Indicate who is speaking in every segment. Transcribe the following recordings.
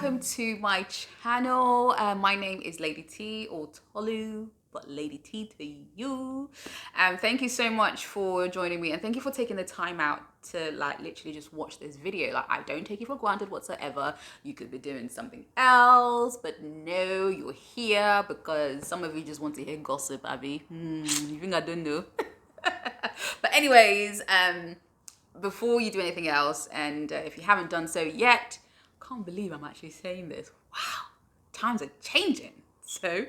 Speaker 1: welcome to my channel. My name is Lady T, or Tolu, but Lady T to you. Thank you so much for joining me, and thank you for taking the time out to literally just watch this video. I don't take you for granted whatsoever. You could be doing something else, but no, you're here because some of you just want to hear gossip, Abby. You think I don't know? But anyways, before you do anything else, and if you haven't done so yet, can't believe I'm actually saying this. Wow, times are changing. So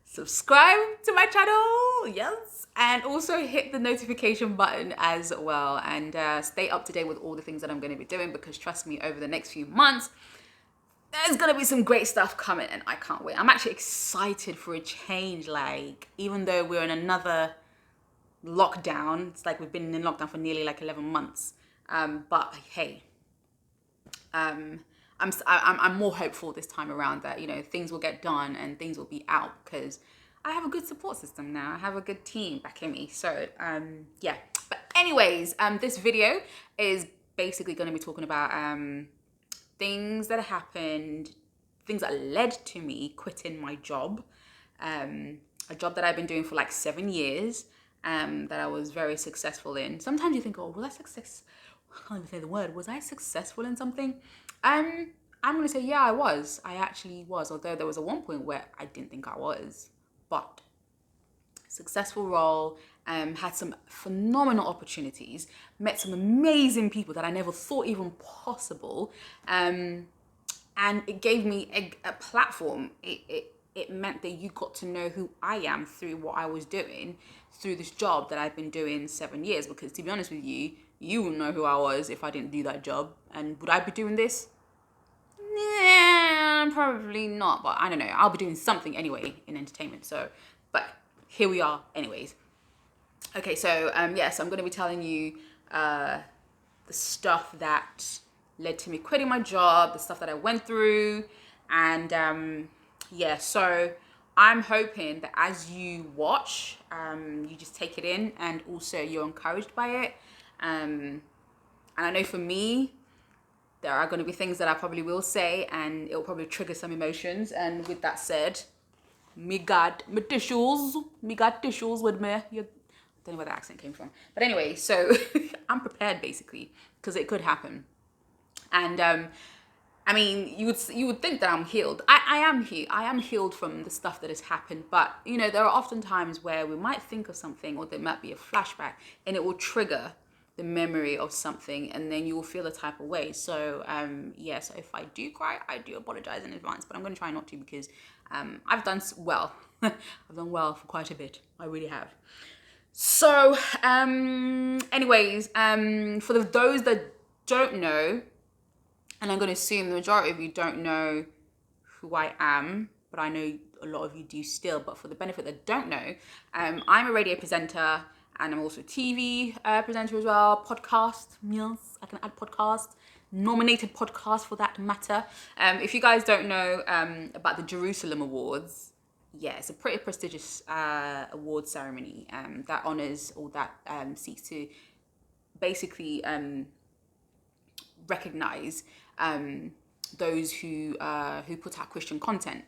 Speaker 1: subscribe to my channel, yes, and also hit the notification button as well, and stay up to date with all the things that I'm going to be doing, because trust me, over the next few months there's gonna be some great stuff coming, and I can't wait. I'm actually excited for a change. Even though we're in another lockdown, it's like we've been in lockdown for nearly 11 months, but hey, I'm more hopeful this time around that things will get done and things will be out, because I have a good support system now. I have a good team backing me. So yeah, but anyways, this video is basically going to be talking about things that happened, things that led to me quitting my job, a job that I've been doing for 7 years, that I was very successful in. Sometimes you think, oh, was I success? I can't even say the word. Was I successful in something? I'm gonna say, yeah, I was. I actually was. Although there was one point where I didn't think I was, but successful role. Had some phenomenal opportunities. Met some amazing people that I never thought even possible. And it gave me a platform. It meant that you got to know who I am through what I was doing, through this job that I've been doing 7 years. Because to be honest with you, you wouldn't know who I was if I didn't do that job. And would I be doing this? Nah, probably not. But I don't know. I'll be doing something anyway in entertainment. So, but here we are anyways. Okay, so yes, I'm going to be telling you the stuff that led to me quitting my job, the stuff that I went through, and yeah, so I'm hoping that as you watch, you just take it in, and also you're encouraged by it. And I know for me, there are going to be things that I probably will say, and it'll probably trigger some emotions. And with that said, me got tissues with me. I don't know where the accent came from, but anyway, so I'm prepared basically, because it could happen. And I mean, you would think that I'm healed. I am healed from the stuff that has happened, but there are often times where we might think of something, or there might be a flashback, and it will trigger the memory of something, and then you will feel a type of way. So yeah, so if I do cry, I do apologize in advance, but I'm going to try not to, because I've done well. I've done well for quite a bit. I really have. So anyways, for those that don't know, and I'm going to assume the majority of you don't know who I am, but I know a lot of you do still. But for the benefit that don't know, I'm a radio presenter, and I'm also a TV presenter as well. Podcast, yes, I can add podcast, nominated podcast for that matter. If you guys don't know about the Jerusalem Awards, yeah, it's a pretty prestigious award ceremony that honors, or that seeks to basically recognize those who put out Christian content,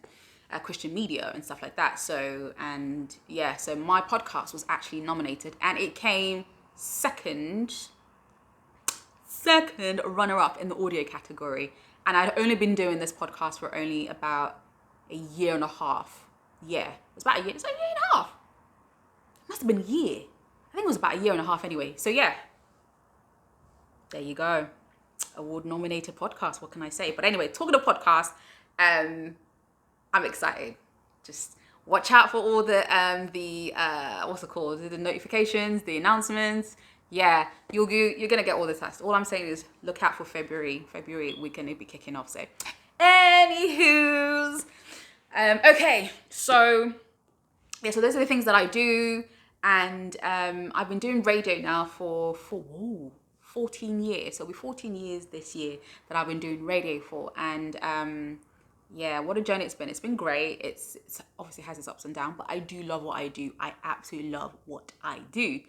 Speaker 1: Christian media and stuff like that. So, and yeah, so my podcast was actually nominated, and it came second runner-up in the audio category. And I'd only been doing this podcast for only about a year and a half. Yeah, it was about a year. It's like a year and a half. It must have been a year. I think it was about a year and a half anyway. So yeah, there you go. Award-nominated podcast. What can I say? But anyway, talking to podcast, I'm excited. Just watch out for all the what's it called? The notifications, the announcements. Yeah, you're gonna get all the tests. All I'm saying is look out for February. February, we're gonna be kicking off. So, anywho's. Okay, so yeah, so those are the things that I do, and I've been doing radio now for 14 years. So it'll be 14 years this year that I've been doing radio for, and yeah, what a journey it's been. It's been great. It's obviously has its ups and downs, but I do love what I do. I absolutely love what I do,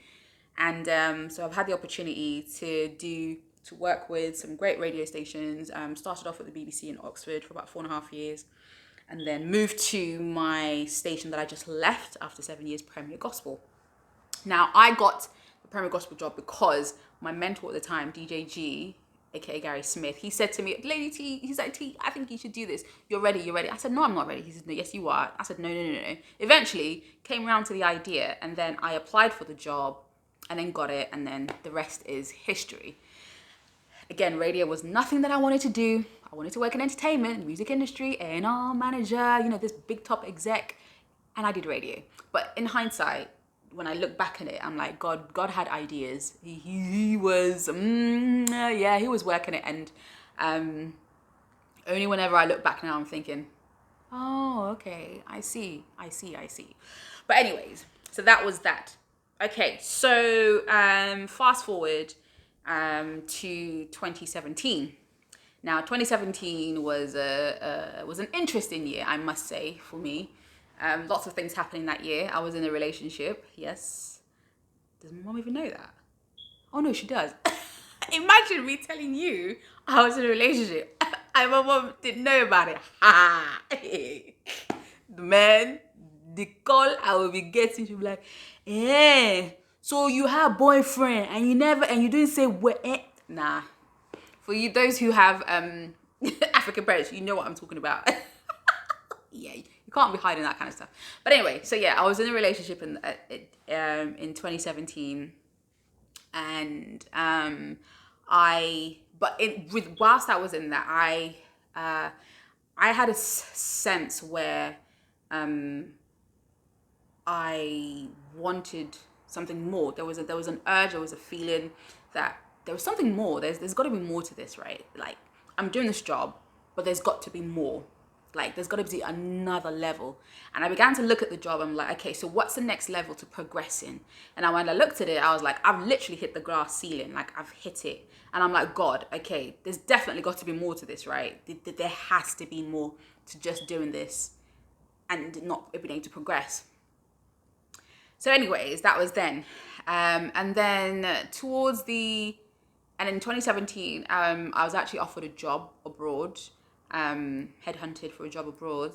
Speaker 1: and so I've had the opportunity to do to work with some great radio stations. Started off with the BBC in Oxford for about 4.5 years, and then moved to my station that I just left after 7 years, Premier Gospel. Now, I got the Premier Gospel job because my mentor at the time, DJ G, aka Gary Smith, he said to me, Lady T, he's like, T, I think you should do this. You're ready. I said, no, I'm not ready. He said, no, yes, you are. I said, no. Eventually, came around to the idea, and then I applied for the job, and then got it, and then the rest is history. Again, radio was nothing that I wanted to do. I wanted to work in entertainment, music industry, A&R manager, this big top exec, and I did radio. But in hindsight, when I look back at it, I'm like, God had ideas. He was, he was working it. And only whenever I look back now, I'm thinking, oh, okay, I see. But anyways, so that was that. Okay, so fast forward to 2017. Now, 2017 was an interesting year, I must say, for me. Lots of things happening that year. I was in a relationship. Yes. Does my mom even know that? Oh no, she does. Imagine me telling you I was in a relationship and my mom didn't know about it. The man, the call I will be getting, she'll be like, so you have boyfriend and you didn't say what? Nah. For you, those who have African parents, you know what I'm talking about. Yeah, you can't be hiding that kind of stuff. But anyway, so yeah, I was in a relationship in 2017, and whilst I was in that, I had a sense where I wanted something more. There was an urge, there was a feeling that there was something more. There's got to be more to this, right? Like, I'm doing this job, but there's got to be more. Like, there's got to be another level. And I began to look at the job. I'm like, okay, so what's the next level to progress in? And when I looked at it, I was like, I've literally hit the glass ceiling. Like, I've hit it. And I'm like, God, okay, there's definitely got to be more to this, right? There has to be more to just doing this and not being able to progress. So anyways, that was then. And then and in 2017, I was actually offered a job abroad. Headhunted for a job abroad.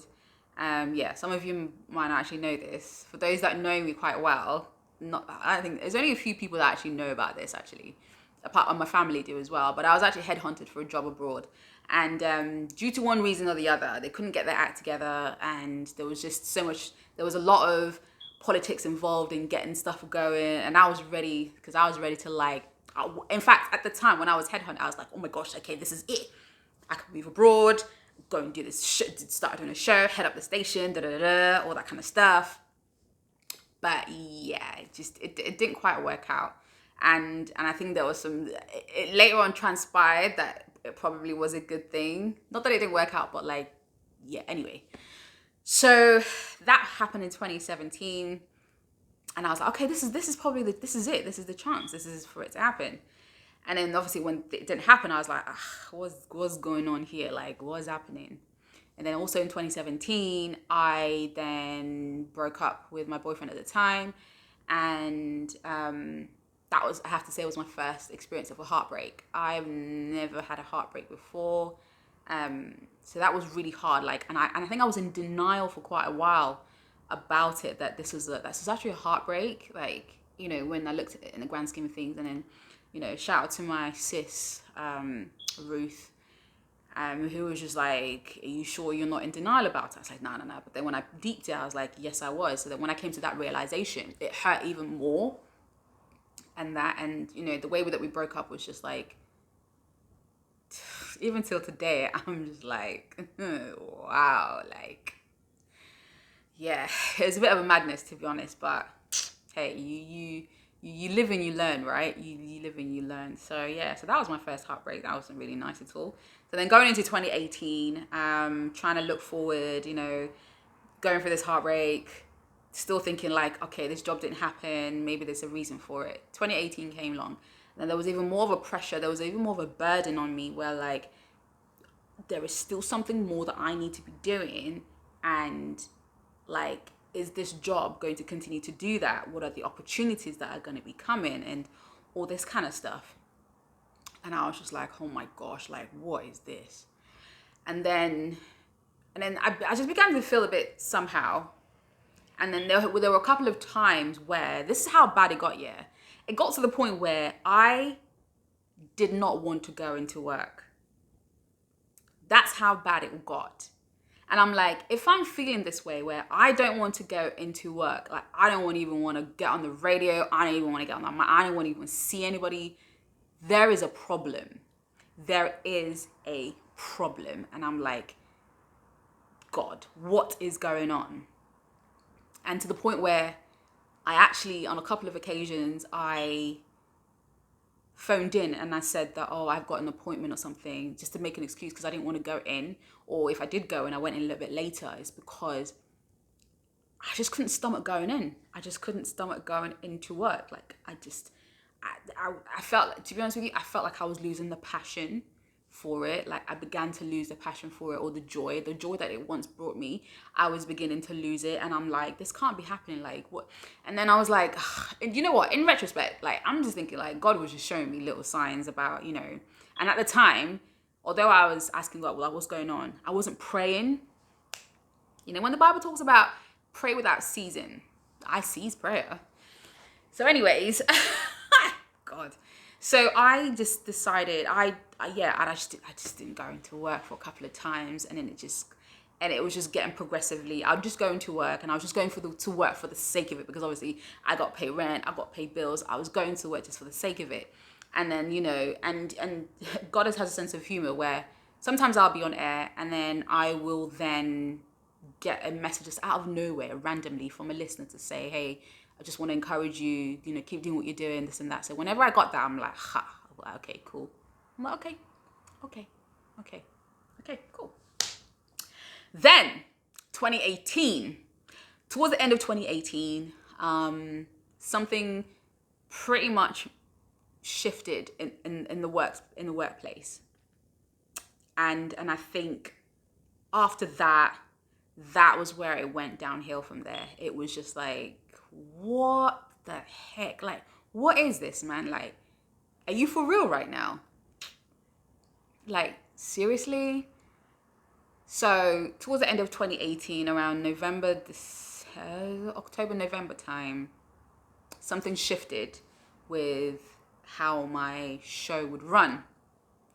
Speaker 1: Some of you might not actually know this. For those that know me quite well, I don't think there's only a few people that actually know about this, actually. Apart from my family do as well. But I was actually headhunted for a job abroad. And due to one reason or the other, they couldn't get their act together, and there was just there was a lot of politics involved in getting stuff going, and I was ready, because I was ready to in fact, at the time when I was headhunted, I was like, oh my gosh, okay, this is it. I could move abroad, go and do this start doing a show, head up the station, all that kind of stuff. But yeah, it didn't quite work out. And I think there was it later on transpired that it probably was a good thing. Not that it didn't work out, but anyway. So that happened in 2017. And I was like, okay, this is probably this is it. This is the chance. This is for it to happen. And then obviously when it didn't happen, I was like, what's going on here? Like, what's happening? And then also in 2017, I then broke up with my boyfriend at the time. And that was, I have to say, was my first experience of a heartbreak. I've never had a heartbreak before. So that was really hard. And I think I was in denial for quite a while about it, that this was actually a heartbreak. When I looked at it in the grand scheme of things. And then, shout out to my sis, Ruth, who was just like, are you sure you're not in denial about it? I was like, no. But then when I deeped it, I was like, yes, I was. So that when I came to that realization, it hurt even more. And the way that we broke up was just like, even till today, I'm just like, wow, yeah, it was a bit of a madness, to be honest, but hey, you live and you learn, right? You live and you learn. So yeah, so that was my first heartbreak. That wasn't really nice at all. So then going into 2018, trying to look forward, going for this heartbreak, still thinking okay, this job didn't happen. Maybe there's a reason for it. 2018 came along. And there was even more of a pressure. There was even more of a burden on me where there is still something more that I need to be doing. And is this job going to continue to do that? What are the opportunities that are going to be coming, and all this kind of stuff? And I was just like, oh my gosh, like, what is this? And then I just began to feel a bit somehow. And then there were a couple of times where, this is how bad it got, yeah. It got to the point where I did not want to go into work. That's how bad it got. And I'm like, if I'm feeling this way where I don't want to go into work, like I don't even want to get on the radio, I don't even want to get on the mic, I don't want to even see anybody, there is a problem. There is a problem. And I'm like, God, what is going on? And to the point where I actually, on a couple of occasions, I phoned in and I said that, oh, I've got an appointment or something, just to make an excuse because I didn't want to go in. Or if I did go and I went in a little bit later, it's because I just couldn't stomach going in. I just couldn't stomach going into work. Like I felt like, to be honest with you, I felt like I was losing the passion for it. Like I began to lose the passion for it, or the joy that it once brought me. I was beginning to lose it, and I'm like, this can't be happening. Like what? And then I was like, and you know what? In retrospect, like I'm just thinking, like God was just showing me little signs about, you know. And at the time, although I was asking God, well, like, what's going on? I wasn't praying. You know, when the Bible talks about pray without ceasing, I cease prayer. So, anyways, God. So I just decided I just didn't go into work for a couple of times, and then it was just getting progressively. I would just go into work, and I was just going to work for the sake of it, because obviously I got paid rent, I got paid bills. I was going to work just for the sake of it, and then, you know, and God has a sense of humor where sometimes I'll be on air, and then I will then get a message just out of nowhere randomly from a listener to say, hey, I just want to encourage you, you know, keep doing what you're doing, this and that. So whenever I got that, I'm like, okay, cool. I'm like, okay, cool. Then 2018, towards the end of 2018, something pretty much shifted in the workplace. And I think after that was where it went downhill from there. It was just like, what the heck? Like, what is this, man? Like, are you for real right now? Like, seriously? So towards the end of 2018, around October, November time, something shifted with how my show would run.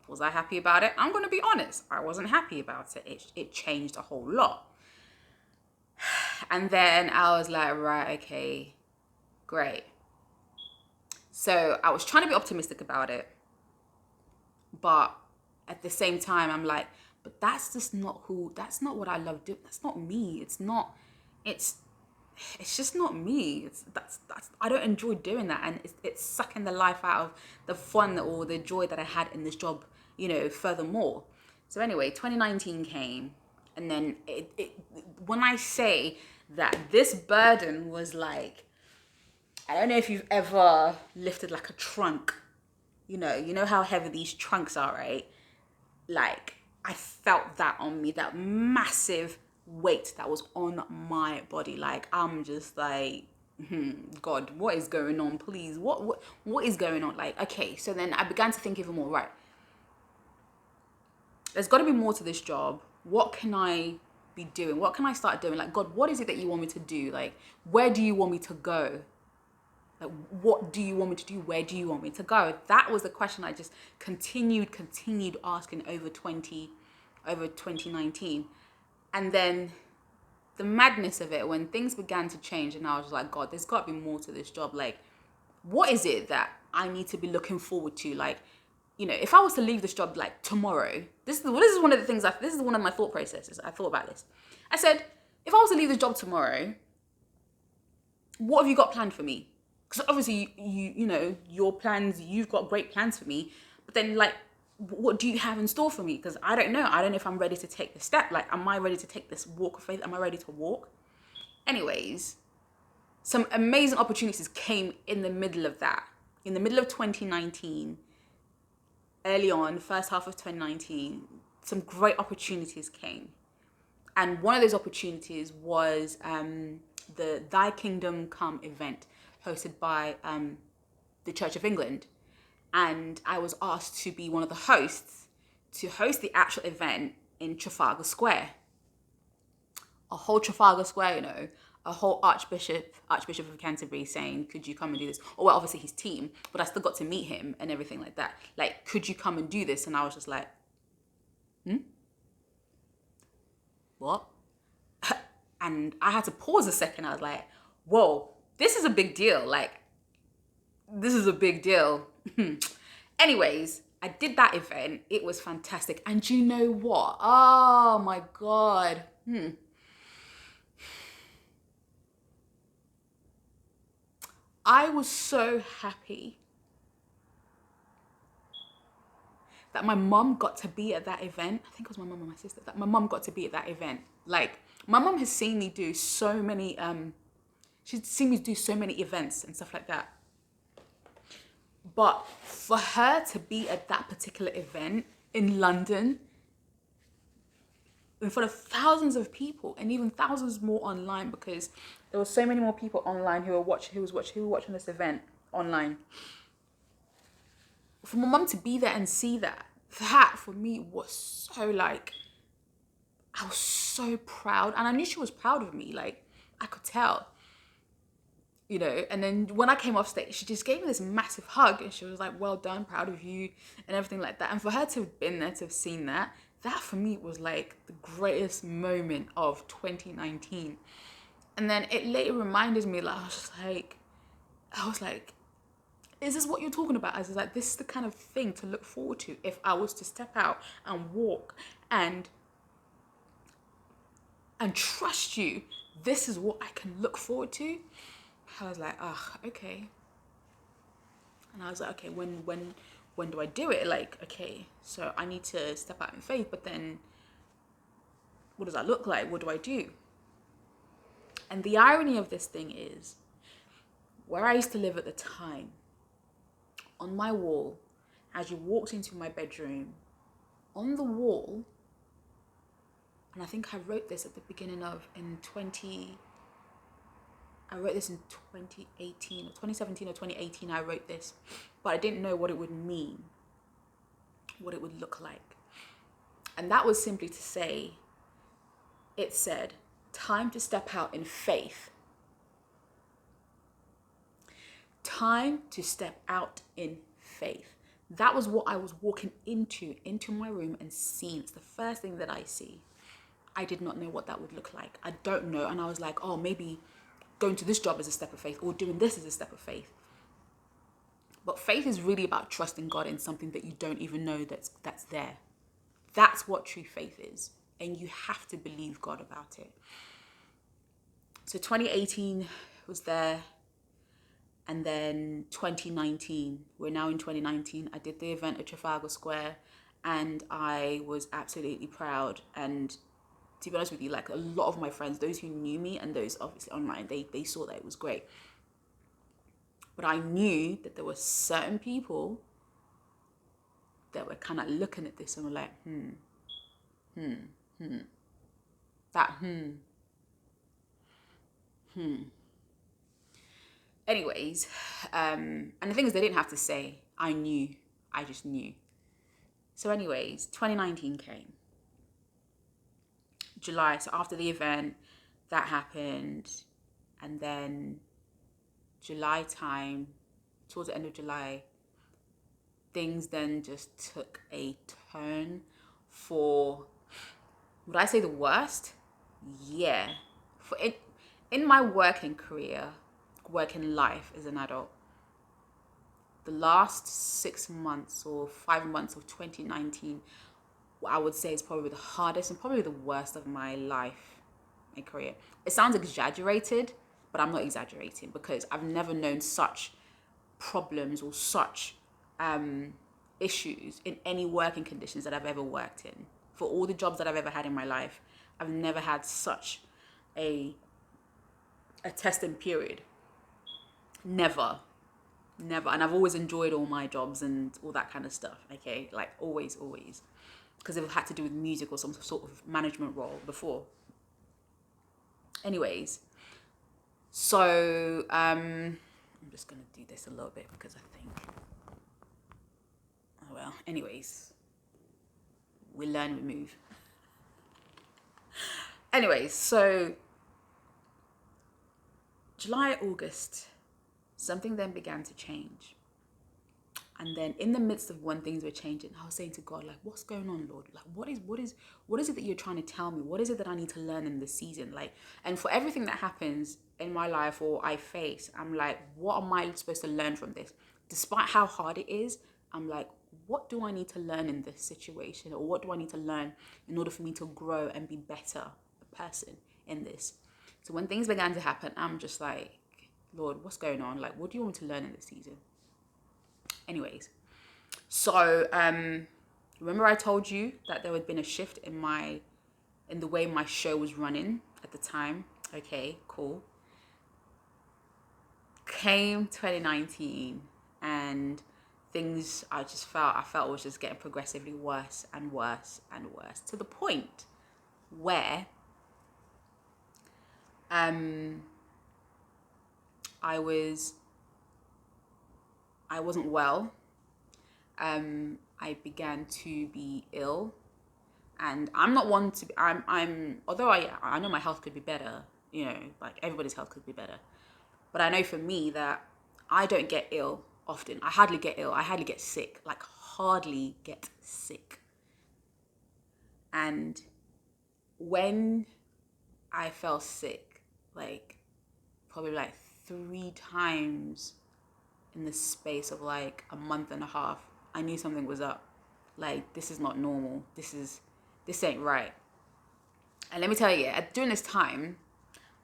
Speaker 1: Was I happy about it? I'm going to be honest. I wasn't happy about it. It changed a whole lot. And then I was like, right, okay, great. So I was trying to be optimistic about it. But at the same time, I'm like, but that's not what I love doing. That's not me. It's just not me. I don't enjoy doing that. And it's sucking the life out of the fun or the joy that I had in this job, you know, furthermore. So anyway, 2019 came. And then when I say that this burden was like, I don't know if you've ever lifted like a trunk, you know how heavy these trunks are, right? Like I felt that on me, that massive weight that was on my body. Like I'm just like, God, what is going on? Please, what is going on? Like, okay, so then I began to think even more, right? There's got to be more to this job. What can I be doing? What can I start doing? Like, God, what is it that you want me to do? Like, where do you want me to go? Like, what do you want me to do? Where do you want me to go? That was the question I just continued asking over 2019. And then the madness of it, when things began to change, and I was like, God, there's got to be more to this job. Like, what is it that I need to be looking forward to? Like, you know, if I was to leave this job like tomorrow, this is one of the things, this is one of my thought processes. I thought about this. I said, if I was to leave this job tomorrow, what have you got planned for me? Because obviously, you know, your plans, you've got great plans for me. But then, like, what do you have in store for me? Because I don't know. I don't know if I'm ready to take the step. Like, am I ready to take this walk of faith? Am I ready to walk? Anyways, some amazing opportunities came in the middle of that. In the middle of 2019, early on, first half of 2019, some great opportunities came. And one of those opportunities was the Thy Kingdom Come event hosted by the Church of England. and I was asked to be one of the hosts to host the actual event in Trafalgar Square. A whole Trafalgar Square, you know, a whole Archbishop of Canterbury saying, could you come and do this? Or well, obviously his team, but I still got to meet him and everything like that. Like, could you come and do this? And I was just like, what? And I had to pause a second. I was like, whoa, this is a big deal. Like, this is a big deal. Anyways, I did that event. It was fantastic. And you know what? Oh my God. I was so happy that my mum got to be at that event. I think it was my mum and my sister. That my mum got to be at that event. Like, my mum has seen me do so many, she's seen me do so many events and stuff like that. But for her to be at that particular event in London, in front of thousands of people and even thousands more online, because there were so many more people online who were watching this event online. For my mum to be there and see that for me was so like, I was so proud, and I knew she was proud of me. Like, I could tell, you know. And then when I came off stage, she just gave me this massive hug and she was like, well done, proud of you and everything like that. And for her to have been there, to have seen that for me was like the greatest moment of 2019. And then it later reminded me, like, I was like, is this what you're talking about? I was like, this is the kind of thing to look forward to if I was to step out and walk and trust you. This is what I can look forward to. I was like, okay. And I was like, okay, when do I do it? Like, okay, so I need to step out in faith, but then what does that look like? What do I do? And the irony of this thing is, where I used to live at the time, on my wall, as you walked into my bedroom, on the wall, and I think I wrote this at the beginning of, I wrote this in 2018 or 2017 or 2018, I wrote this, but I didn't know what it would mean, what it would look like. And that was simply to say, it said, time to step out in faith. Time to step out in faith. That was what I was walking into my room and seeing. It's the first thing that I see. I did not know what that would look like. I don't know. And I was like, oh, maybe going to this job is a step of faith, or doing this is a step of faith. But faith is really about trusting God in something that you don't even know that's there. That's what true faith is. And you have to believe God about it. So 2018 was there. And then 2019, we're now in 2019. I did the event at Trafalgar Square and I was absolutely proud. And to be honest with you, like, a lot of my friends, those who knew me and those obviously online, they saw that it was great. But I knew that there were certain people that were kind of looking at this and were like, Anyways, and the thing is, they didn't have to say. I knew. I just knew. So anyways, 2019 came. July, so after the event, that happened. And then July time, towards the end of July, things then just took a turn for, would I say the worst? Yeah. For it, in my working career, working life as an adult, the last 6 months or 5 months of 2019, what I would say is probably the hardest and probably the worst of my life, my career. It sounds exaggerated, but I'm not exaggerating, because I've never known such problems or such issues in any working conditions that I've ever worked in. For all the jobs that I've ever had in my life, I've never had such a testing period. Never. And I've always enjoyed all my jobs and all that kind of stuff, okay? Like, always. Because they've had to do with music or some sort of management role before. Anyways, so I'm just going to do this a little bit because I think Anyways, we learn, we move. Anyways, so July, August, something then began to change. And then in the midst of when things were changing, I was saying to God, like, what's going on, Lord? Like, what is it that you're trying to tell me? What is it that I need to learn in this season? Like, and for everything that happens in my life or I face, I'm like, what am I supposed to learn from this? Despite how hard it is, I'm like, what do I need to learn in this situation? Or what do I need to learn in order for me to grow and be better a person in this? So when things began to happen, I'm just like, Lord, what's going on? Like, what do you want me to learn in this season? Anyways, so remember I told you that there had been a shift in the way my show was running at the time. Okay, cool. Came 2019 and things I felt was just getting progressively worse and worse and worse, to the point where I wasn't well. I began to be ill, and I'm not one to. Although I know my health could be better. You know, like everybody's health could be better, but I know for me that I don't get ill often. I hardly get ill. I hardly get sick. Like hardly get sick. And when I fell sick, like probably like 3 times in the space of like a month and a half, I knew something was up. Like, this is not normal. This ain't right. And let me tell you, during this time,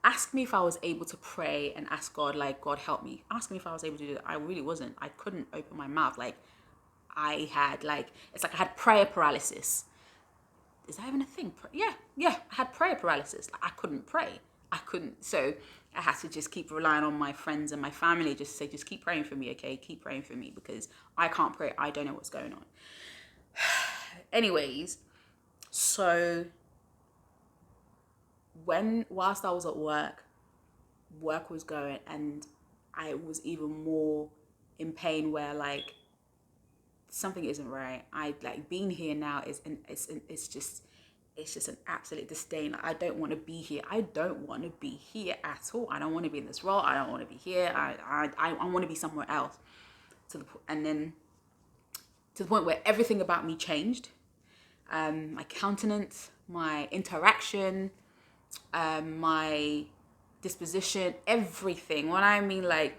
Speaker 1: ask me if I was able to pray and ask God, like, God help me. Ask me if I was able to do that. I really wasn't. I couldn't open my mouth. Like, it's like I had prayer paralysis. Is that even a thing? Yeah. I had prayer paralysis. Like, I couldn't pray. I couldn't. So I had to just keep relying on my friends and my family. Just keep praying for me, okay? Keep praying for me because I can't pray. I don't know what's going on. Anyways, so whilst I was at work was going, and I was even more in pain where like something isn't right. I like being here now it's just an absolute disdain. Like, I don't want to be here. I don't want to be here at all. I don't want to be in this role. I don't want to be here. I want to be somewhere else. And then to the point where everything about me changed. My countenance, my interaction, my disposition, everything. When I mean like,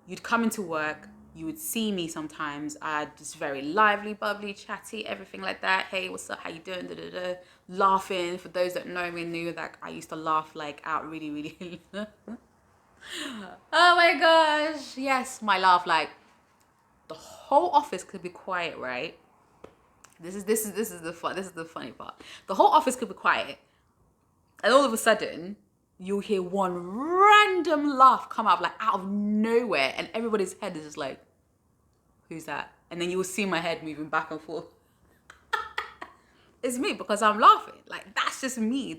Speaker 1: you'd come into work, you would see me sometimes. I'd just very lively, bubbly, chatty, everything like that. Hey, what's up? How you doing? Da, da, da. Laughing. For those that know me, knew that I used to laugh like out really, really. Oh my gosh. Yes, my laugh. Like the whole office could be quiet, right? This is the funny part. The whole office could be quiet, and all of a sudden, you'll hear one random laugh come out of nowhere, and everybody's head is just like, "Who's that?" And then you will see my head moving back and forth. It's me because I'm laughing. Like that's just me.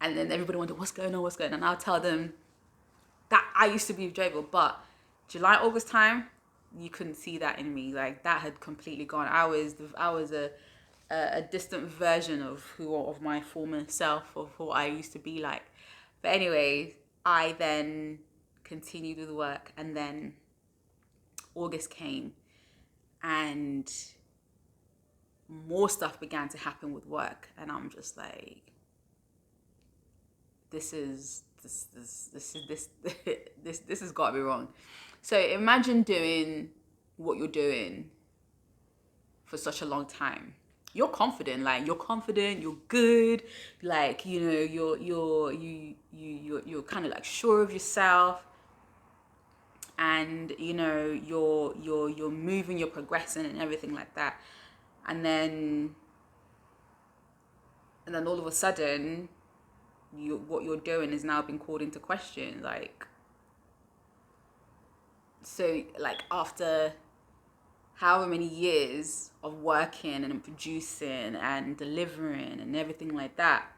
Speaker 1: And then everybody wonder what's going on, and I'll tell them that I used to be jovial, but July, August time, you couldn't see that in me. Like that had completely gone. I was a distant version of my former self, of who I used to be like. But anyway, I then continued with work, and then August came, and more stuff began to happen with work, and I'm just like, this has got to be wrong. So imagine doing what you're doing for such a long time. You're confident, you're good, like, you know, you're kind of like sure of yourself, and you know, you're moving, you're progressing and everything like that. And then all of a sudden, what you're doing is now being called into question. Like, so like after however many years of working and producing and delivering and everything like that,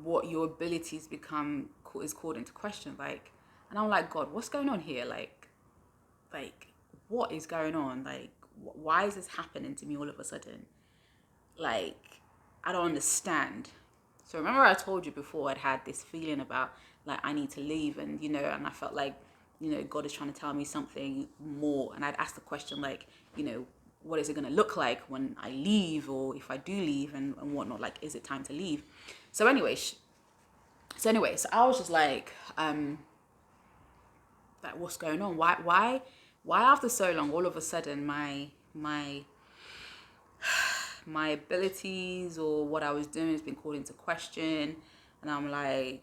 Speaker 1: what your abilities become is called into question. Like, and I'm like, God, what's going on here? Like what is going on? Like, why is this happening to me all of a sudden? Like, I don't understand. So remember I told you before I'd had this feeling about like I need to leave, and and I felt like God is trying to tell me something more, and I'd ask the question like what is it going to look like when I leave, or if I do leave and whatnot, like is it time to leave? So anyway, so I was just like what's going on? Why after so long all of a sudden my abilities or what I was doing has been called into question, and I'm like,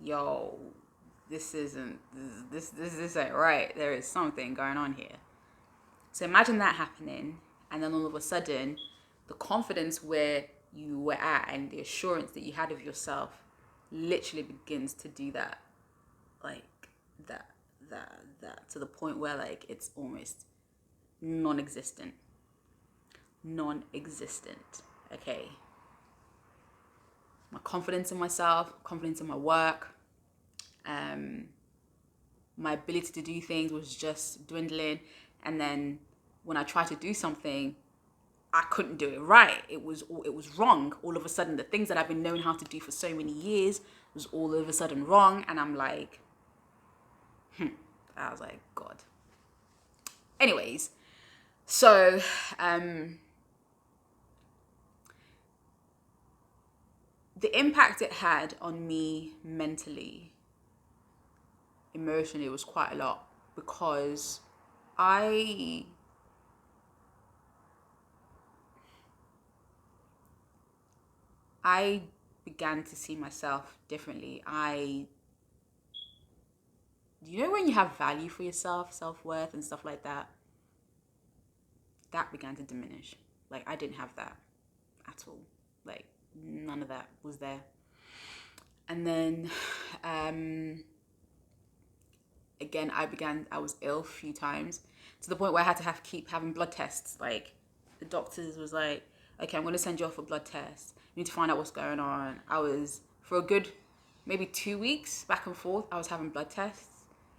Speaker 1: yo, this ain't right. There is something going on here. So imagine that happening, and then all of a sudden the confidence where you were at and the assurance that you had of yourself literally begins to do that, like that to the point where like it's almost non-existent. Okay, my confidence in myself, confidence in my work, my ability to do things was just dwindling. And then when I tried to do something, I couldn't do it right. It was wrong. All of a sudden, the things that I've been knowing how to do for so many years was all of a sudden wrong. And I'm like, I was like, God. Anyways, so the impact it had on me mentally, emotionally, was quite a lot, because I began to see myself differently. When you have value for yourself, self-worth and stuff like that, that began to diminish. Like, I didn't have that at all. Like, none of that was there. And then again, I was ill a few times, to the point where I had to keep having blood tests. Like, the doctors was like, okay, I'm going to send you off for blood tests. You need to find out what's going on. I was, for a good maybe 2 weeks back and forth, I was having blood tests,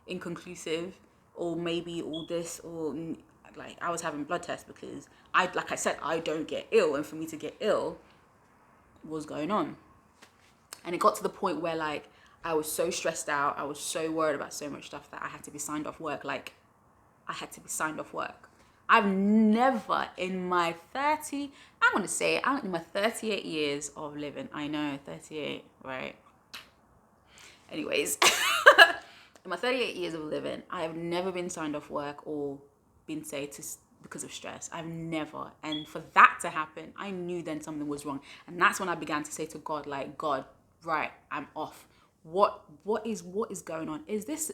Speaker 1: inconclusive, or maybe all this, or like I was having blood tests because like I said, I don't get ill, and for me to get ill, what's going on? And it got to the point where like I was so stressed out, I was so worried about so much stuff that I had to be signed off work. Like, I had to be signed off work. I've never in my 38 years of living, I know, 38, right? Anyways, in my 38 years of living, I have never been signed off work or been saved because of stress. I've never. And for that to happen, I knew then something was wrong. And that's when I began to say to God, like, God, right, I'm off. What is going on? Is this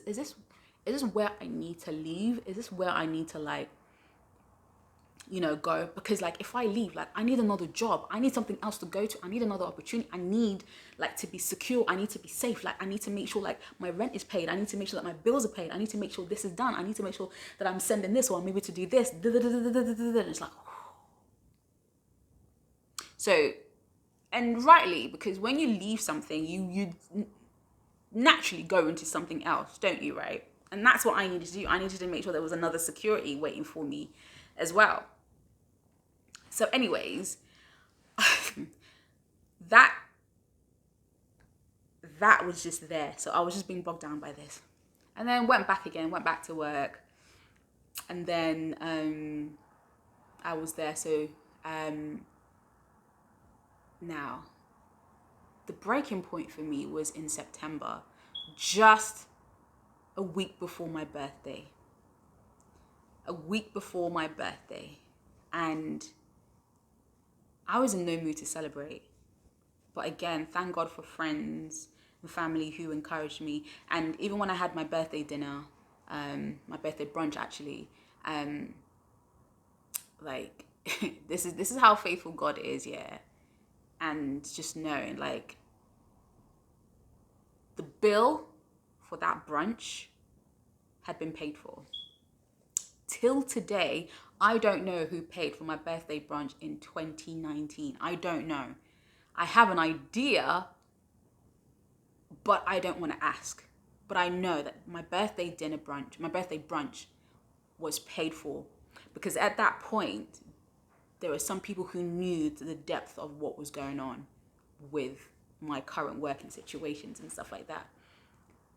Speaker 1: where I need to leave? Is this where I need to like go? Because like if I leave, like I need another job, I need something else to go to, I need another opportunity, I need like to be secure, I need to be safe, like I need to make sure like my rent is paid, I need to make sure that my bills are paid, I need to make sure this is done, I need to make sure that I'm sending this, or maybe to do this. It's like, so, and rightly, because when you leave something, you naturally go into something else, don't you, right? And that's what I needed to do. I needed to make sure there was another security waiting for me as well. So anyways, that was just there. So I was just being bogged down by this. And then went back to work. And then I was there. So now, the breaking point for me was in September, just a week before my birthday. And I was in no mood to celebrate. But again, thank God for friends and family who encouraged me. And even when I had my birthday dinner, my birthday brunch actually, like this is how faithful God is, yeah. And just knowing like the bill for that brunch had been paid for. Till today, I don't know who paid for my birthday brunch in 2019. I don't know. I have an idea, but I don't want to ask. But I know that my birthday brunch was paid for. Because at that point, there were some people who knew the depth of what was going on with my current working situations and stuff like that.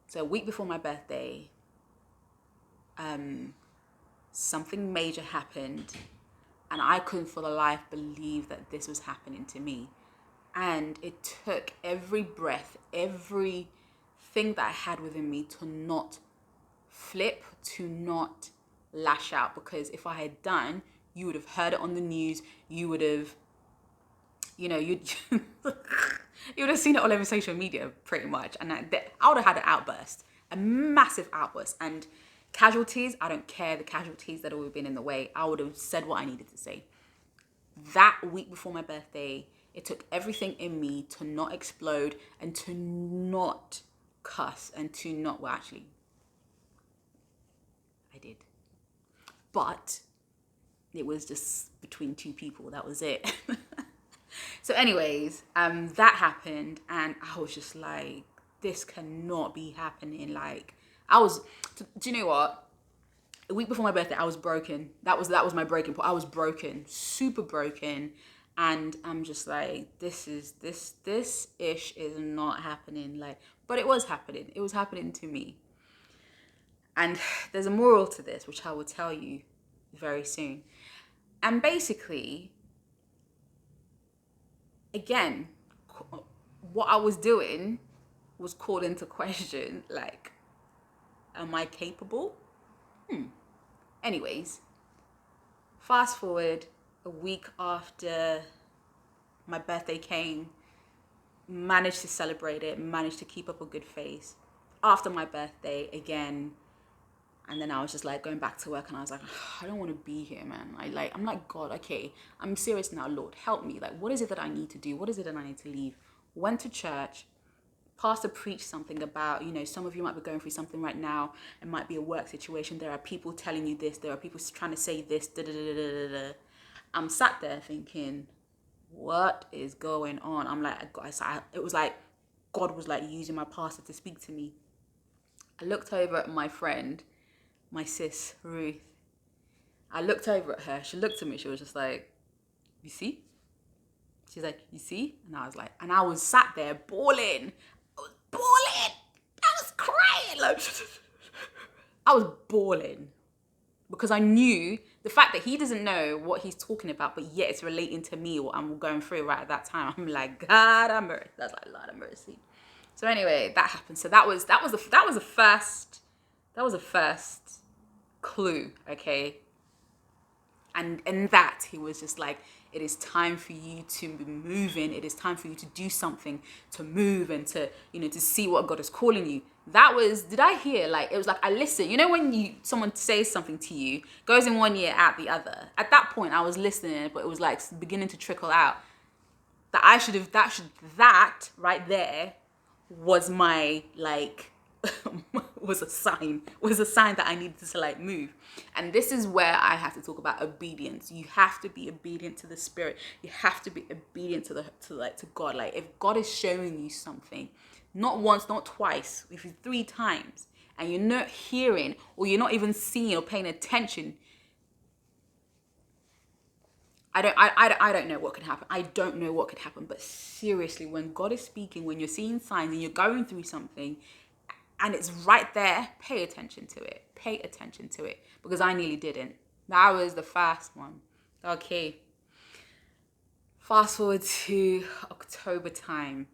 Speaker 1: So a week before my birthday, something major happened, and I couldn't for the life believe that this was happening to me. And it took every breath, everything that I had within me to not flip, to not lash out. Because if I had done, you would have heard it on the news. You would have, you would have seen it all over social media pretty much. And I would have had an outburst, a massive outburst. And casualties, I don't care the casualties that would have been in the way. I would have said what I needed to say. That week before my birthday, it took everything in me to not explode and to not cuss and to not, well, actually, I did. But it was just between two people. That was it. So anyways, that happened, and I was just like, this cannot be happening. Like, do you know what? A week before my birthday, I was broken. That was my breaking point. I was broken, super broken. And I'm just like, this ish is not happening. Like, but it was happening. It was happening to me. And there's a moral to this, which I will tell you very soon. And basically, again, what I was doing was called into question. Like, am I capable? Anyways, fast forward a week after my birthday came, managed to celebrate it, managed to keep up a good face. After my birthday again, and then I was just like going back to work, and I was like, I don't want to be here, man. I'm like, God, okay, I'm serious now, Lord, help me. Like, what is it that I need to do? What is it that I need to leave? Went to church. Pastor preached something about, some of you might be going through something right now. It might be a work situation. There are people telling you this. There are people trying to say this. I'm sat there thinking, what is going on? I'm like, it was like God was like using my pastor to speak to me. I looked over at my friend, my sis, Ruth. I looked over at her. She looked at me. She was just like, you see? She's like, you see? And I was like, and I was sat there bawling. I was crying. Like, I was bawling because I knew the fact that he doesn't know what he's talking about, but yet it's relating to me, what I'm going through right at that time. I'm like, God, have mercy. That's like, Lord have mercy. So anyway, that happened. So that was the first clue, okay? And in that, he was just like, it is time for you to be moving. It is time for you to do something, to move and to, to see what God is calling you. That was, did I hear? Like, it was like, I listen. You know when someone says something to you, goes in one ear, out the other. At that point, I was listening, but it was like beginning to trickle out. That right there was my, like, was a sign that I needed to like move. And this is where I have to talk about obedience. You have to be obedient to the Spirit. You have to be obedient to God. Like, if God is showing you something, not once, not twice, if you 3 times, and you're not hearing, or you're not even seeing or paying attention, I don't know what could happen. I don't know what could happen. But seriously, when God is speaking, when you're seeing signs and you're going through something, and it's right there, pay attention to it. Pay attention to it. Because I nearly didn't. That was the first one. Okay. Fast forward to October time.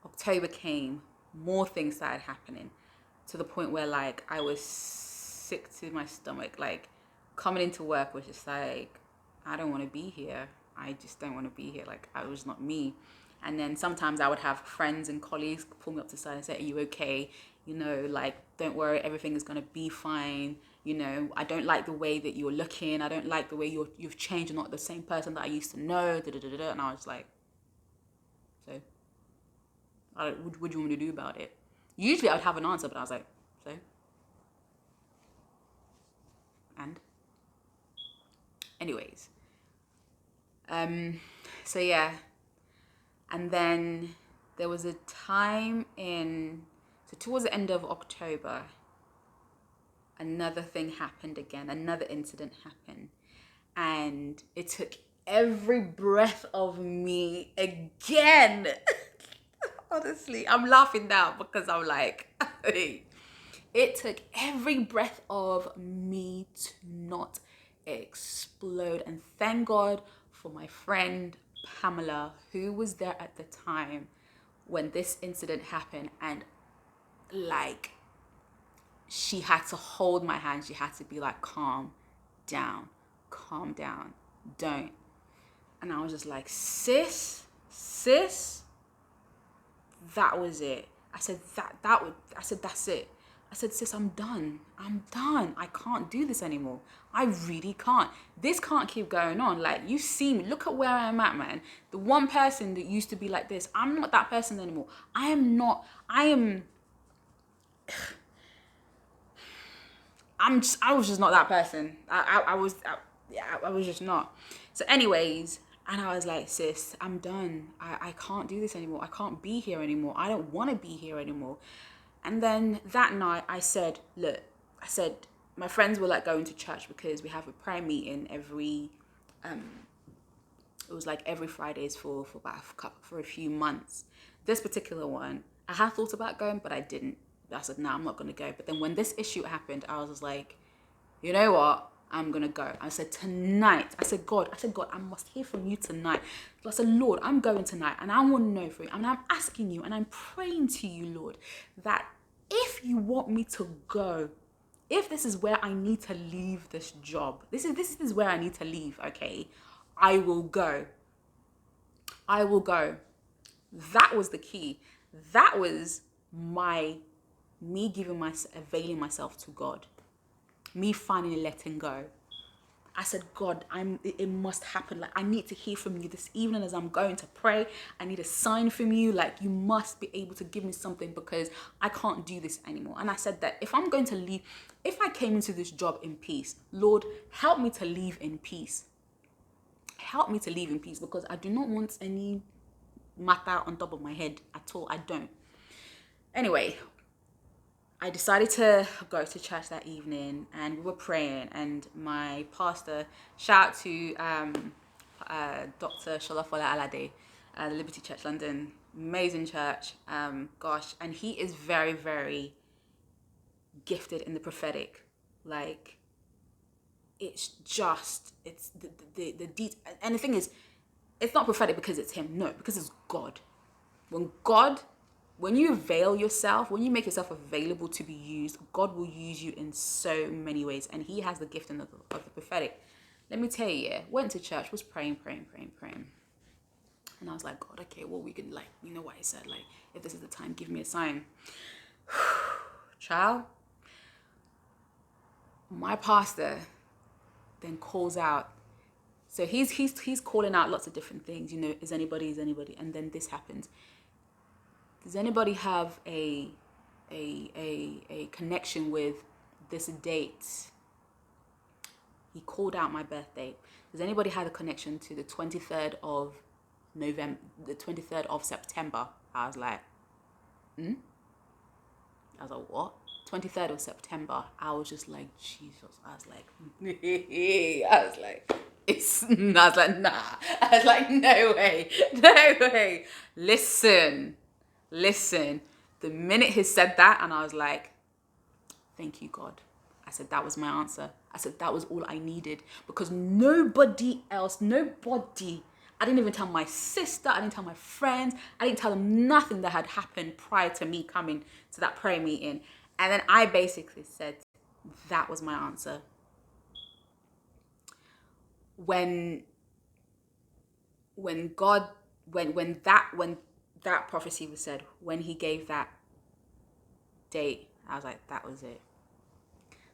Speaker 1: October came. More things started happening. To the point where, like, I was sick to my stomach. Like, coming into work was just like, I don't want to be here. I just don't want to be here. Like, I was not me. And then sometimes I would have friends and colleagues pull me up to the side and say, are you okay? Like, don't worry, everything is going to be fine. I don't like the way that you're looking. I don't like the way you've changed. You're not the same person that I used to know. And I was like, so, what do you want me to do about it? Usually I would have an answer, but I was like, so? And? Anyways. So yeah. And then there was a time so towards the end of October, another thing happened again. Another incident happened. And it took every breath of me again. Honestly, I'm laughing now because I'm like, it took every breath of me to not explode. And thank God for my friend Pamela, who was there at the time when this incident happened. And like, she had to hold my hand. She had to be like, calm down, don't. And I was just like, sis, that was it. I said, that's it. I said, sis, I'm done. I can't do this anymore. I really can't. This can't keep going on. Like, you see me, look at where I'm at, man. The one person that used to be like this, I'm not that person anymore. I was just not that person. I was just not. So anyways, and I was like, sis, I'm done. I can't do this anymore. I can't be here anymore. I don't want to be here anymore. And then that night I said, look, my friends were like going to church because we have a prayer meeting every, it was like every Fridays for a few months. This particular one, I had thought about going, but I didn't. I said, no, I'm not going to go. But then when this issue happened, I was just like, you know what? I'm going to go. I said, tonight. I said, God, I must hear from you tonight. I said, Lord, I'm going tonight and I want to know from you. And I'm asking you and I'm praying to you, Lord, that if you want me to go, if this is where I need to leave this job, this is where I need to leave, okay? I will go. That was the key. That was me availing myself to God. Me finally letting go. I said, God, it must happen. Like, I need to hear from you this evening as I'm going to pray. I need a sign from you. Like, you must be able to give me something because I can't do this anymore. And I said that if I'm going to leave, if I came into this job in peace, Lord, help me to leave in peace. Help me to leave in peace because I do not want any matter on top of my head at all. I don't. Anyway, I decided to go to church that evening and we were praying and my pastor, shout out to Dr. Sholafola Alade, the Liberty Church London, amazing church, and he is very, very gifted in the prophetic. Like, it's the deep, and the thing is, it's not prophetic because it's him, no, because it's God. When you avail yourself, when you make yourself available to be used, God will use you in so many ways. And he has the gift of the prophetic. Let me tell you, went to church, was praying. And I was like, God, okay, well, we can, like, you know what he said, like, if this is the time, give me a sign. Child, my pastor then calls out. So he's calling out lots of different things, you know, is anybody? And then this happens. Does anybody have a connection with this date? He called out my birthday. Does anybody have a connection to the 23rd of November, the 23rd of September? I was like, I was like, what? 23rd of September. I was just like, Jesus. I was like, nah. I was like, no way. Listen, the minute he said that, and I was like, thank you, God. I said, that was my answer. I said, that was all I needed because nobody else, I didn't even tell my sister, I didn't tell my friends, I didn't tell them nothing that had happened prior to me coming to that prayer meeting. And then I basically said, that was my answer. When that prophecy was said, when he gave that date, I was like, that was it.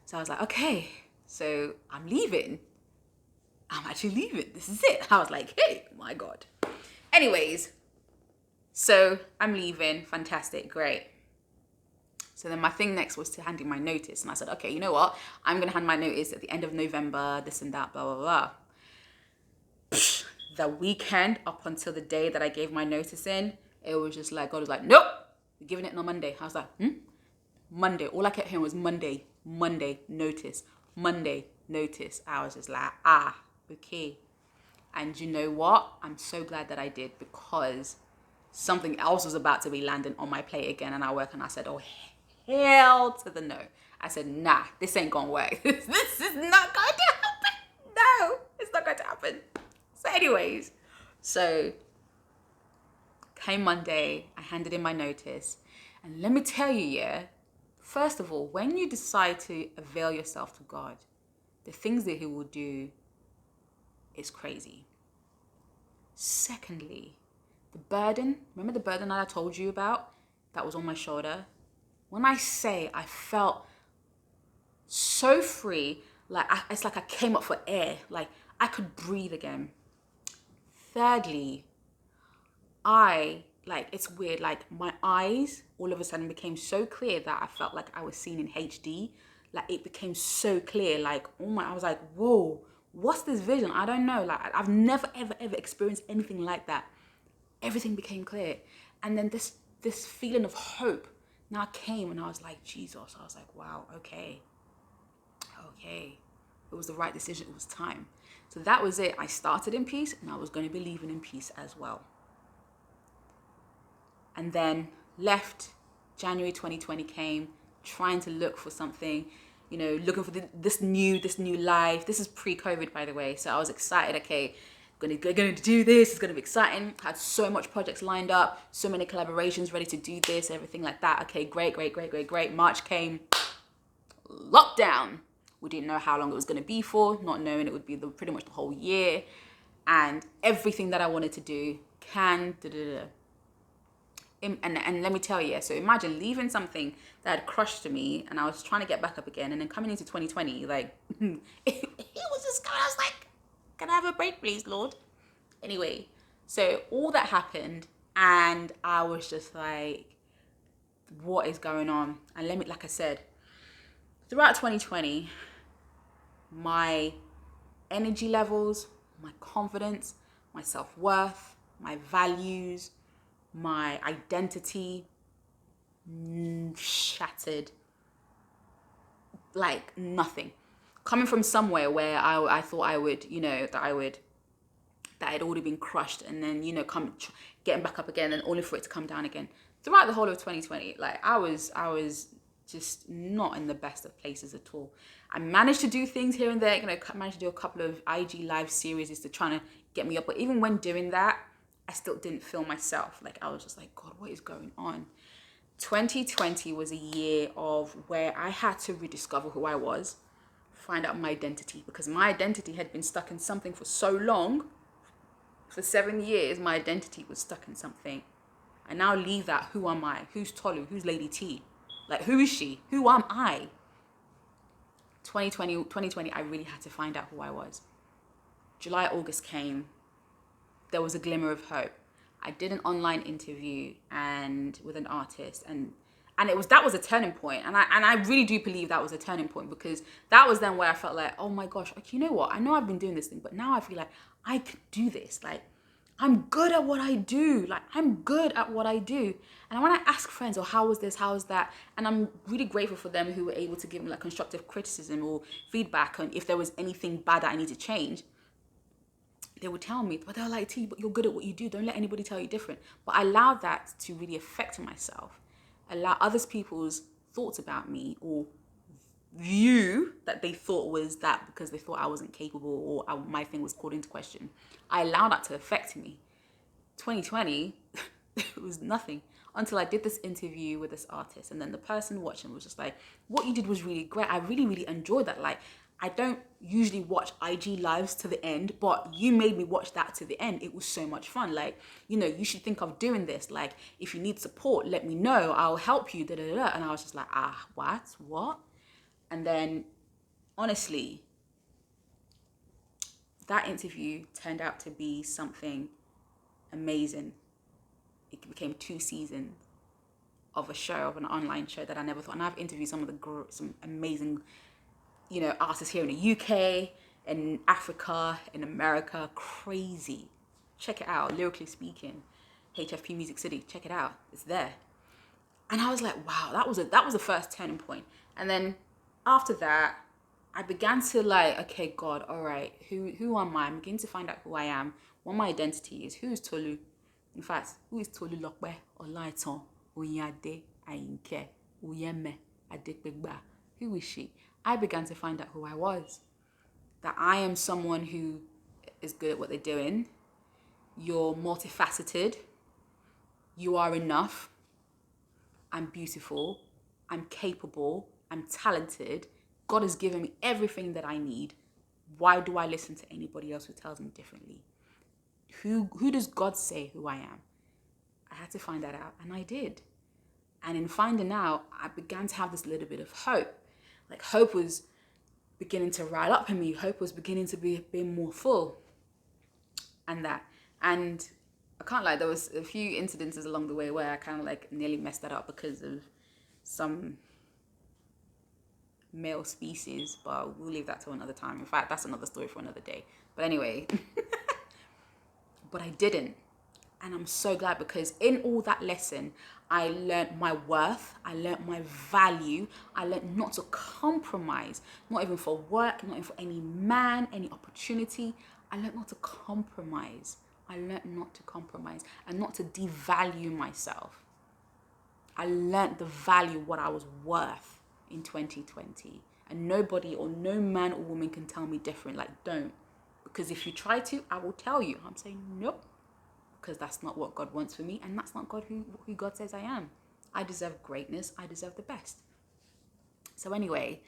Speaker 1: So I was like, okay, so I'm leaving. I'm actually leaving. This is it. I was like, hey, my God. Anyways, so I'm leaving. Fantastic. Great. So then my thing next was to handing my notice. And I said, okay, you know what? I'm going to hand my notice at the end of November, this and that, blah, blah, blah. The weekend up until the day that I gave my notice in, it was just like, God was like, nope, you're giving it on Monday. I was like, Monday. All I kept hearing was Monday. Monday, notice. Monday, notice. I was just like, okay. And you know what? I'm so glad that I did, because something else was about to be landing on my plate again. And I said, oh, hell to the no. I said, nah, this ain't gonna work. This is not going to happen. No, it's not going to happen. So anyways, so came Monday, I handed in my notice. And let me tell you, yeah, first of all, when you decide to avail yourself to God, the things that he will do is crazy. Secondly, the burden, remember the burden that I told you about that was on my shoulder? When I say I felt so free, like it's like I came up for air, like I could breathe again. Thirdly, it's weird, like my eyes all of a sudden became so clear that I felt like I was seeing in HD. Like it became so clear, like, I was like, whoa, what's this vision? I don't know. Like I've never, ever, ever experienced anything like that. Everything became clear. And then this feeling of hope now came, and I was like, Jesus. I was like, wow, okay. It was the right decision. It was time. So that was it. I started in peace, and I was going to be leaving in peace as well. And then left. January 2020 came, trying to look for something, looking for this new life. This is pre-COVID, by the way. So I was excited. Okay, going to do this. It's going to be exciting. Had so much projects lined up, so many collaborations ready to do this, everything like that. Okay, great. March came, lockdown. We didn't know how long it was going to be for, not knowing it would be pretty much the whole year. And everything that I wanted to do And let me tell you, so imagine leaving something that had crushed me, and I was trying to get back up again, and then coming into 2020, like, it was just, I was like, can I have a break, please, Lord? Anyway, so all that happened, and I was just like, what is going on? And like I said, throughout 2020, my energy levels, my confidence, my self-worth, my values, my identity shattered like nothing. Coming from somewhere where I thought I would, that had already been crushed, and then, getting back up again, and only for it to come down again. Throughout the whole of 2020, like I was just not in the best of places at all. I managed to do things here and there, managed to do a couple of IG live series to trying to get me up. But even when doing that, I still didn't feel myself. Like I was just like, God, what is going on? 2020 was a year of where I had to rediscover who I was, find out my identity, because my identity had been stuck in something for so long. For 7 years, my identity was stuck in something. I now leave that. Who am I? Who's Tolu? Who's Lady T? Like, who is she? Who am I? 2020, I really had to find out who I was. July, August came. There was a glimmer of hope. I did an online interview and with an artist, and that was a turning point. And I really do believe that was a turning point, because that was then where I felt like, oh my gosh, like, you know what? I know I've been doing this thing, but now I feel like I could do this. Like, I'm good at what I do. Like, I'm good at what I do. And when I ask friends, oh, how was this? How was that? And I'm really grateful for them who were able to give me like constructive criticism or feedback on if there was anything bad that I need to change. They would tell me, but they're like, T, but you're good at what you do. Don't let anybody tell you different. But I allowed that to really affect myself. Allow others people's thoughts about me, or view that they thought was that because they thought I wasn't capable, or my thing was called into question. I allowed that to affect me. 2020, it was nothing until I did this interview with this artist, and then the person watching was just like, what you did was really great. I really, really enjoyed that. Like, I don't usually watch IG lives to the end, but you made me watch that to the end. It was so much fun. Like, you should think of doing this. Like, if you need support, let me know. I'll help you. And I was just like, what? And then, honestly, that interview turned out to be something amazing. It became 2 seasons of a show, of an online show that I never thought. And I've interviewed some amazing, artists here in the UK, in Africa, in America. Crazy. Check it out. Lyrically Speaking, HFP Music City. Check it out. It's there. And I was like, wow, that was the first turning point. And then after that, I began to like, okay, God, all right, who am I? I'm beginning to find out who I am, what my identity is. Who is Tolu? In fact, who is Tolu Lokwe, Olaiton, Oyade, Ayinke, Uyeme, Adekbegba? Who is she? I began to find out who I was. That I am someone who is good at what they're doing. You're multifaceted. You are enough. I'm beautiful. I'm capable. I'm talented. God has given me everything that I need. Why do I listen to anybody else who tells me differently? Who does God say who I am? I had to find that out, and I did. And in finding out, I began to have this little bit of hope. Like hope was beginning to rile up in me. Hope was beginning to be more full. And that. And I can't lie, there was a few incidences along the way where I kind of like nearly messed that up because of some male species, but we'll leave that to another time. In fact, that's another story for another day. But anyway, but I didn't. And I'm so glad, because in all that lesson, I learned my worth, I learned my value, I learned not to compromise, not even for work, not even for any man, any opportunity. I learned not to compromise. I learned not to compromise and not to devalue myself. I learned the value, what I was worth in 2020. And nobody or no man or woman can tell me different. Like, don't. Because if you try to, I will tell you. I'm saying nope. Because that's not what God wants for me, and that's not God who God says I am. I deserve greatness. I deserve the best. So anyway,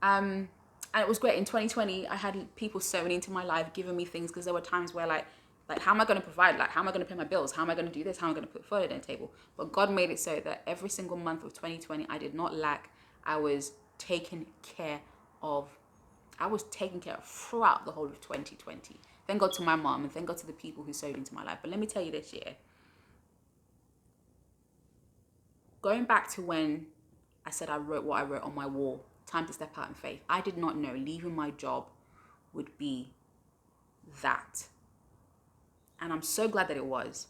Speaker 1: and it was great. In 2020, I had people sewing into my life, giving me things, because there were times where like how am I going to provide? Like, how am I going to pay my bills? How am I going to do this? How am I going to put food on the table? But God made it so that every single month of 2020, I did not lack. I was taken care of. I was taken care of throughout the whole of 2020. Thank God to my mom, and thank God to the people who sewed into my life. But let me tell you this year, going back to when I said I wrote what I wrote on my wall, time to step out in faith, I did not know leaving my job would be that. And I'm so glad that it was,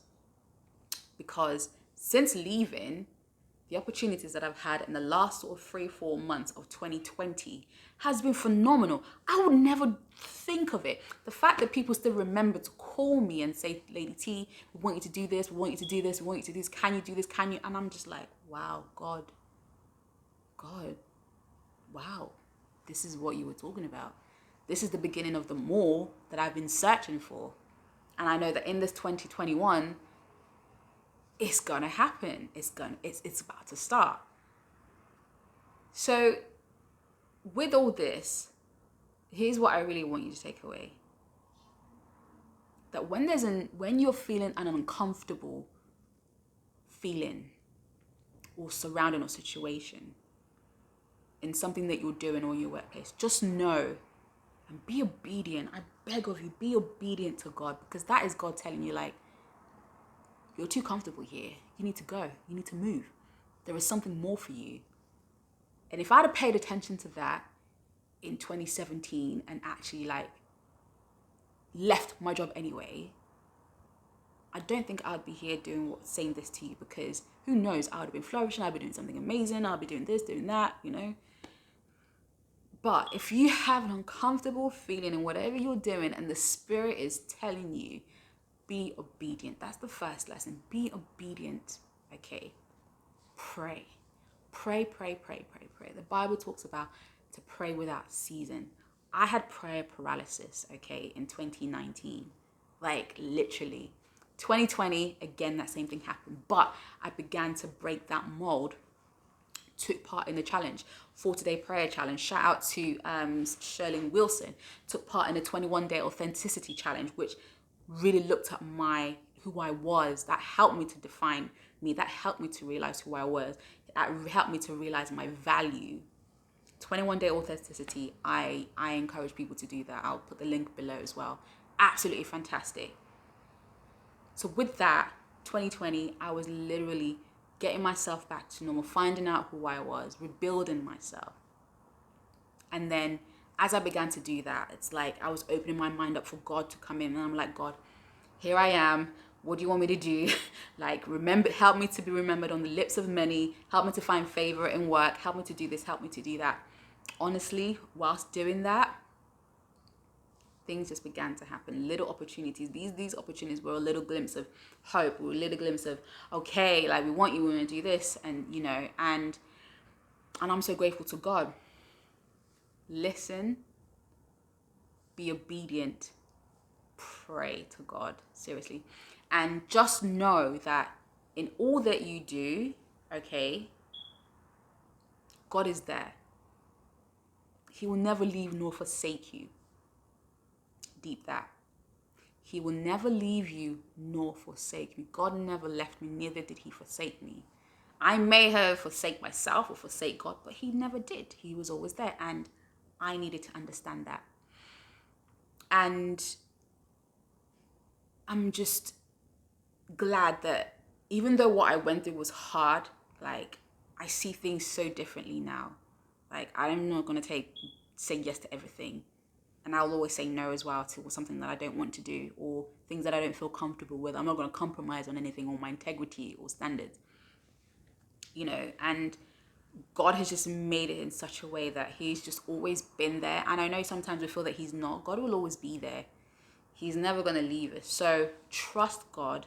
Speaker 1: because since leaving, the opportunities that I've had in the last sort of 3-4 months of 2020 has been phenomenal. I would never think of it. The fact that people still remember to call me and say, Lady T, we want you to do this, we want you to do this, we want you to do this, can you do this, can you? And I'm just like, wow, God, wow, this is what you were talking about. This is the beginning of the more that I've been searching for. And I know that in this 2021, it's gonna happen. It's about to start. So with all this, here's what I really want you to take away. That when you're feeling an uncomfortable feeling or surrounding or situation in something that you're doing or in your workplace, just know and be obedient. I beg of you, be obedient to God, because that is God telling you, like, you're too comfortable here. You need to go. You need to move. There is something more for you. And if I'd have paid attention to that in 2017 and actually like left my job anyway, I don't think I'd be here saying this to you, because who knows, I would have been flourishing, I'd be doing something amazing, I'll be doing this, doing that, But if you have an uncomfortable feeling in whatever you're doing and the Spirit is telling you, be obedient. That's the first lesson. Be obedient. Okay. Pray. Pray. The Bible talks about to pray without ceasing. I had prayer paralysis, okay, in 2019. Like, literally. 2020, again, that same thing happened. But I began to break that mold. Took part in the challenge, 40-day prayer challenge. Shout out to Shirley Wilson. Took part in the 21-day authenticity challenge, which really looked at who I was. That helped me to define me. That helped me to realize who I was. That helped me to realize my value. 21-day authenticity. I encourage people to do that. I'll put the link below as well. Absolutely fantastic. So with that, 2020, I was literally getting myself back to normal, finding out who I was, rebuilding myself. And then as I began to do that, it's like I was opening my mind up for God to come in. And I'm like, God, here I am. What do you want me to do? Like, help me to be remembered on the lips of many. Help me to find favor in work. Help me to do this. Help me to do that. Honestly, whilst doing that, things just began to happen. Little opportunities. These opportunities were a little glimpse of hope. Were a little glimpse of, okay, like, we want you, we're gonna do this, and and I'm so grateful to God. Listen, be obedient, pray to God, seriously. And just know that in all that you do, okay, God is there. He will never leave nor forsake you. Deep that. He will never leave you nor forsake me. God never left me, neither did he forsake me. I may have forsake myself or forsake God, but he never did. He was always there, and I needed to understand that. And I'm just glad that even though what I went through was hard, like, I see things so differently now. Like, I'm not going to say yes to everything. And I'll always say no as well to something that I don't want to do, or things that I don't feel comfortable with. I'm not going to compromise on anything, or my integrity or standards, and God has just made it in such a way that he's just always been there. And I know sometimes we feel that he's not. God will always be there. He's never going to leave us. So trust God.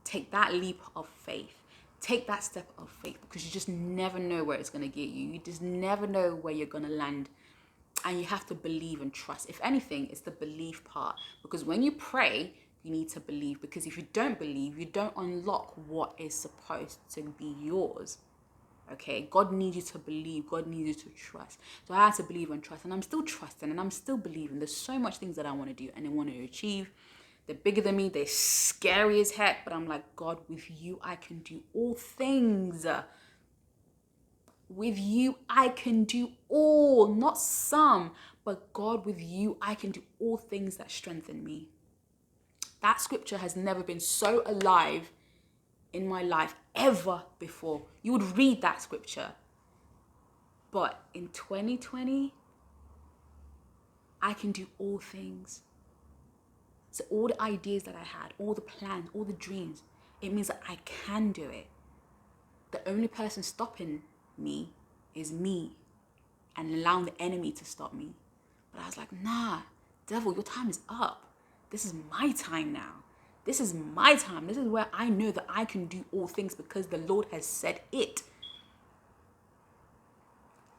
Speaker 1: Take that leap of faith. Take that step of faith, because you just never know where it's going to get you. You just never know where you're going to land. And you have to believe and trust. If anything, it's the belief part. Because when you pray, you need to believe. Because if you don't believe, you don't unlock what is supposed to be yours. Okay, God needs you to believe. God needs you to trust. So I had to believe and trust, and I'm still trusting, and I'm still believing. There's so much things that I want to do and I want to achieve. They're bigger than me. They're scary as heck. But I'm like, God, with you, I can do all things. With you, I can do all, not some. But God, with you, I can do all things that strengthen me. That scripture has never been so alive in my life ever before. You would read that scripture. But in 2020, I can do all things. So all the ideas that I had, all the plans, all the dreams, it means that I can do it. The only person stopping me is me, and allowing the enemy to stop me. But I was like, nah, devil, your time is up. This is my time now. This is my time. This is where I know that I can do all things because the Lord has said it.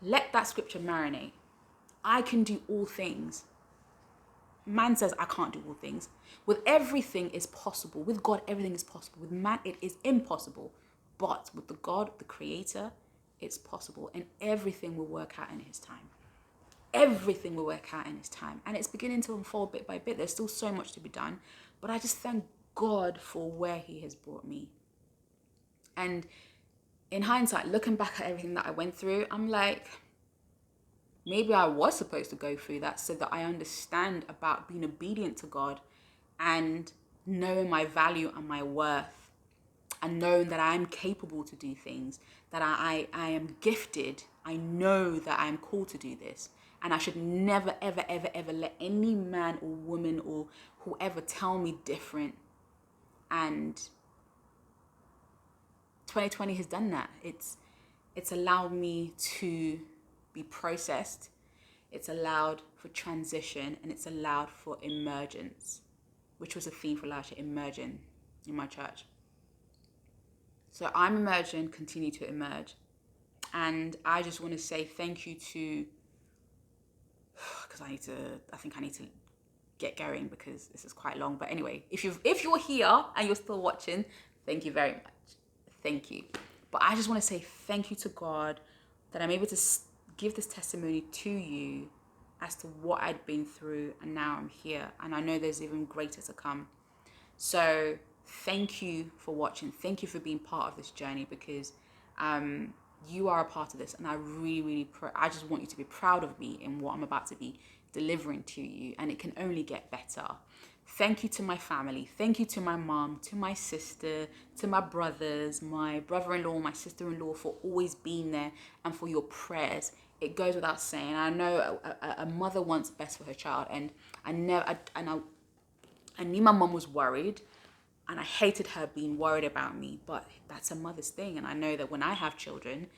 Speaker 1: Let that scripture marinate. I can do all things. Man says I can't do all things. With everything is possible. With God, everything is possible. With man, it is impossible. But with the God, the creator, it's possible. And everything will work out in his time. Everything will work out in his time. And it's beginning to unfold bit by bit. There's still so much to be done. But I just thank God for where he has brought me. And in hindsight, looking back at everything that I went through, I'm like, maybe I was supposed to go through that so that I understand about being obedient to God and knowing my value and my worth, and knowing that I am capable to do things, that I am gifted. I know that I am called to do this. And I should never, ever, ever, ever let any man or woman or whoever tell me different. And 2020 has done that. It's allowed me to be processed. It's allowed for transition, and it's allowed for emergence, which was a theme for last year, emerging in my church. So I'm emerging, continue to emerge. And I just want to say thank you to, because I think I need to get going because this is quite long. But anyway, if you're here and you're still watching, thank you very much. Thank you. But I just want to say thank you to God that I'm able to give this testimony to you as to what I'd been through, and now I'm here, and I know there's even greater to come. So thank you for watching. Thank you for being part of this journey, because you are a part of this, and I really, I just want you to be proud of me in what I'm about to be delivering to you, and it can only get better. Thank you to my family. Thank you to my mom, to my sister, to my brothers, my brother-in-law, my sister-in-law, for always being there and for your prayers. It goes without saying. I know a mother wants best for her child, and I knew my mom was worried. And I hated her being worried about me, but that's a mother's thing. And I know that when I have children,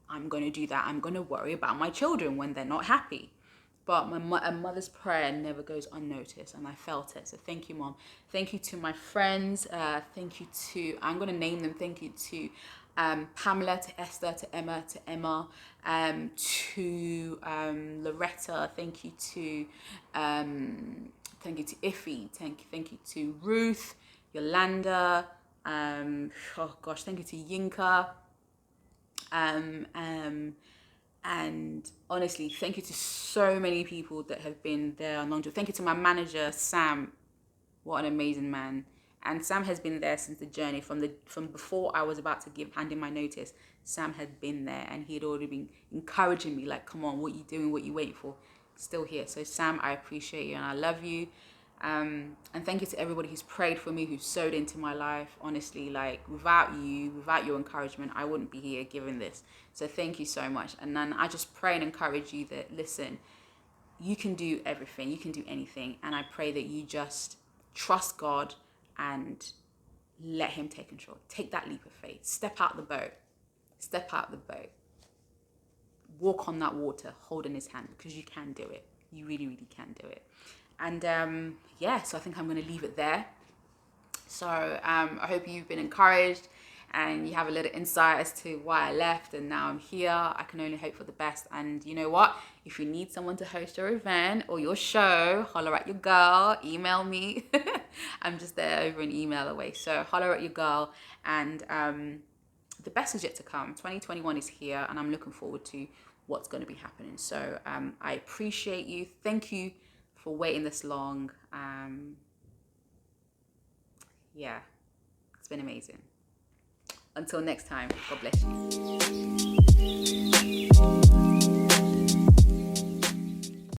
Speaker 1: I'm going to do that. I'm going to worry about my children when they're not happy. But a mother's prayer never goes unnoticed, and I felt it. So thank you, Mom. Thank you to my friends. Thank you to, I'm going to name them. Thank you to Pamela, to Esther, to Emma, to Loretta. Thank you to Iffy. Thank you to Ruth, Yolanda. Oh gosh, thank you to Yinka. And honestly, thank you to so many people that have been there on long. Thank you to my manager, Sam. What an amazing man. And Sam has been there since the journey, from before I was about to hand in my notice. Sam had been there, and he had already been encouraging me, like, come on, what you doing, what you waiting for? Still here. So Sam, I appreciate you and I love you. And thank you to everybody who's prayed for me, who's sowed into my life. Honestly, like, without you, without your encouragement, I wouldn't be here giving this. So thank you so much. And then I just pray and encourage you that, listen, you can do everything, you can do anything. And I pray that you just trust God and let him take control. Take that leap of faith. Step out the boat. Step out the boat. Walk on that water, holding his hand, because you can do it. You really, really can do it. And so I think I'm going to leave it there. So I hope you've been encouraged and you have a little insight as to why I left and now I'm here. I can only hope for the best. And you know what? If you need someone to host your event or your show, holler at your girl, email me. I'm just there over an email away. So holler at your girl. And the best is yet to come. 2021 is here and I'm looking forward to what's going to be happening. So I appreciate you. Thank you for waiting this long. It's been amazing. Until next time, God bless you.